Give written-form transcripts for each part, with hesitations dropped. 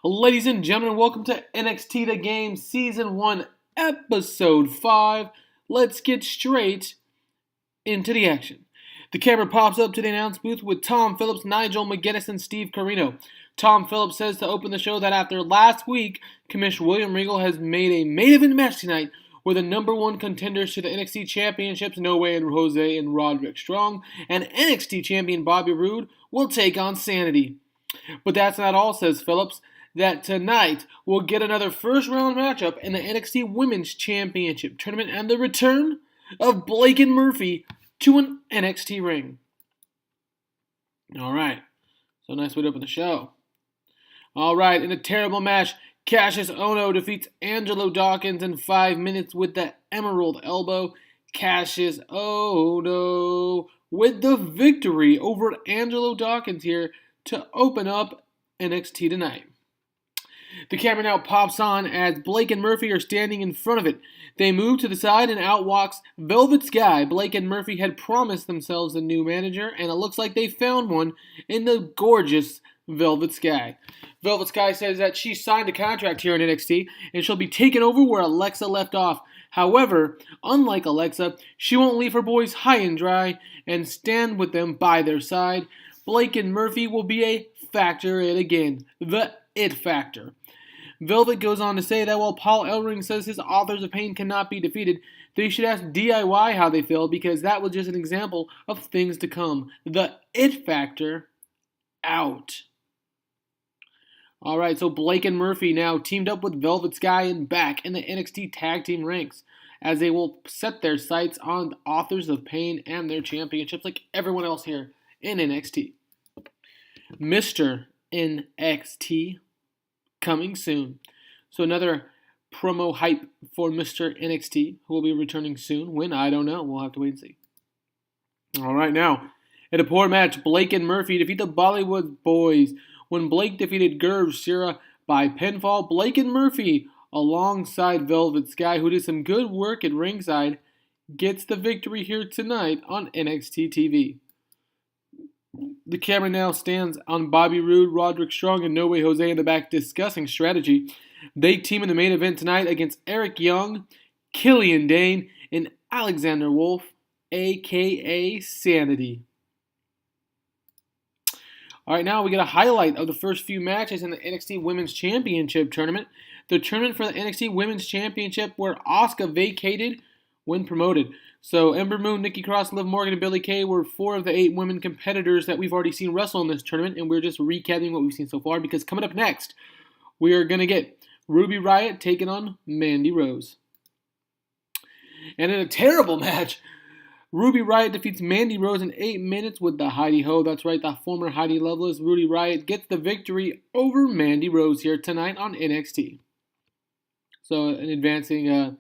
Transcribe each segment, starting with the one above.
Ladies and gentlemen, welcome to NXT The Game Season 1, Episode 5. Let's get straight into the action. The camera pops up to the announce booth with Tom Phillips, Nigel McGuinness, and Steve Corino. Tom Phillips says to open the show that after last week, Commissioner William Regal has made a main event match tonight where the number one contenders to the NXT Championships, No Way and Jose and Roderick Strong, and NXT Champion Bobby Roode will take on Sanity. But that's not all, says Phillips, that tonight we'll get another first-round matchup in the NXT Women's Championship Tournament and the return of Blake and Murphy to an NXT ring. Alright, so nice way to open the show. Alright, in a terrible match, Kassius Ohno defeats Angelo Dawkins in 5 minutes with the Emerald Elbow. Kassius Ohno with the victory over Angelo Dawkins here to open up NXT tonight. The camera now pops on as Blake and Murphy are standing in front of it. They move to the side and out walks Velvet Sky. Blake and Murphy had promised themselves a new manager, and it looks like they found one in the gorgeous Velvet Sky. Velvet Sky says that she signed a contract here in NXT, and she'll be taking over where Alexa left off. However, unlike Alexa, she won't leave her boys high and dry and stand with them by their side. Blake and Murphy will be a factor yet again, the It Factor. Velvet goes on to say that while Paul Ellering says his Authors of Pain cannot be defeated, they should ask DIY how they feel because that was just an example of things to come. The It Factor out. Alright, so Blake and Murphy now teamed up with Velvet Sky and back in the NXT Tag Team ranks as they will set their sights on Authors of Pain and their championships like everyone else here in NXT. Mr. NXT coming soon. So another promo hype for Mr. NXT, who will be returning soon. When? I don't know. We'll have to wait and see. Alright, now, in a poor match, Blake and Murphy defeat the Bollywood Boys. When Blake defeated Gurv Shira by pinfall, Blake and Murphy, alongside Velvet Sky, who did some good work at ringside, gets the victory here tonight on NXT TV. The camera now stands on Bobby Roode, Roderick Strong, and No Way Jose in the back discussing strategy. They team in the main event tonight against Eric Young, Killian Dane, and Alexander Wolf, a.k.a. Sanity. Alright, now we get a highlight of the first few matches in the NXT Women's Championship Tournament. The tournament for the NXT Women's Championship where Asuka vacated when promoted. So Ember Moon, Nikki Cross, Liv Morgan, and Billie Kay were 4 of the 8 women competitors that we've already seen wrestle in this tournament, and we're just recapping what we've seen so far because coming up next, we are going to get Ruby Riott taking on Mandy Rose. And in a terrible match, Ruby Riott defeats Mandy Rose in 8 minutes with the Heidi Ho. That's right, the former Heidi Lovelace. Ruby Riott gets the victory over Mandy Rose here tonight on NXT. So, in advancing,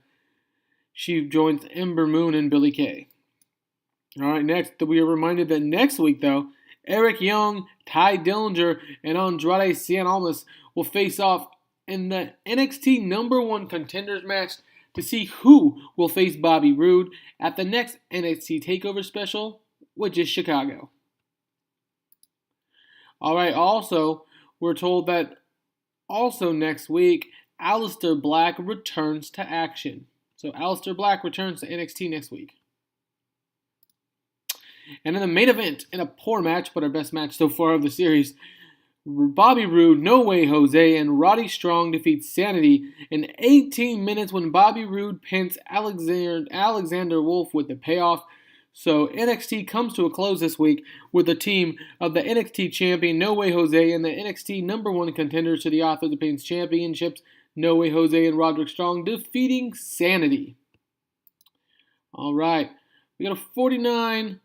she joins Ember Moon and Billie Kay. Alright, next, we are reminded that next week, though, Eric Young, Ty Dillinger, and Andrade Cien Almas will face off in the NXT number 1 contenders match to see who will face Bobby Roode at the next NXT TakeOver special, which is Chicago. Alright, also, we're told that also next week, Aleister Black returns to action. So Aleister Black returns to NXT next week. And in the main event, in a poor match, but our best match so far of the series, Bobby Roode, No Way Jose, and Roddy Strong defeat Sanity in 18 minutes when Bobby Roode pins Alexander Wolf with the payoff. So NXT comes to a close this week with the team of the NXT champion, No Way Jose, and the NXT number 1 contenders to the Authors of Pain's championships, No Way Jose and Roderick Strong, defeating Sanity. Alright, we got a 49,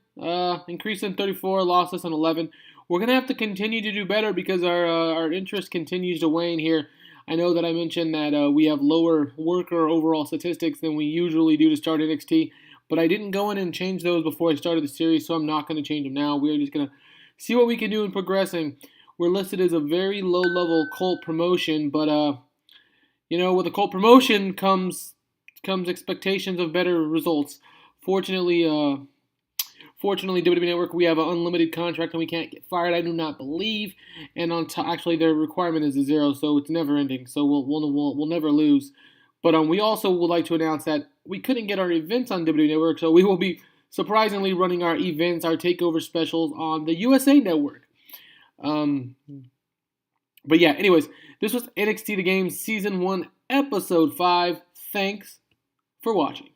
increase in 34, losses on 11. We're going to have to continue to do better because our interest continues to wane here. I know that I mentioned that we have lower worker overall statistics than we usually do to start NXT, but I didn't go in and change those before I started the series, so I'm not going to change them now. We're just going to see what we can do in progressing. We're listed as a very low-level cult promotion, but you know, with a cult promotion comes expectations of better results. Fortunately Fortunately, WWE Network, we have an unlimited contract and we can't get fired, I do not believe. And actually, their requirement is a 0, so it's never ending. So we'll never lose. But we also would like to announce that we couldn't get our events on WWE Network, so we will be surprisingly running our events, our takeover specials on the USA Network. But yeah, anyways, this was NXT The Game Season 1, Episode 5. Thanks for watching.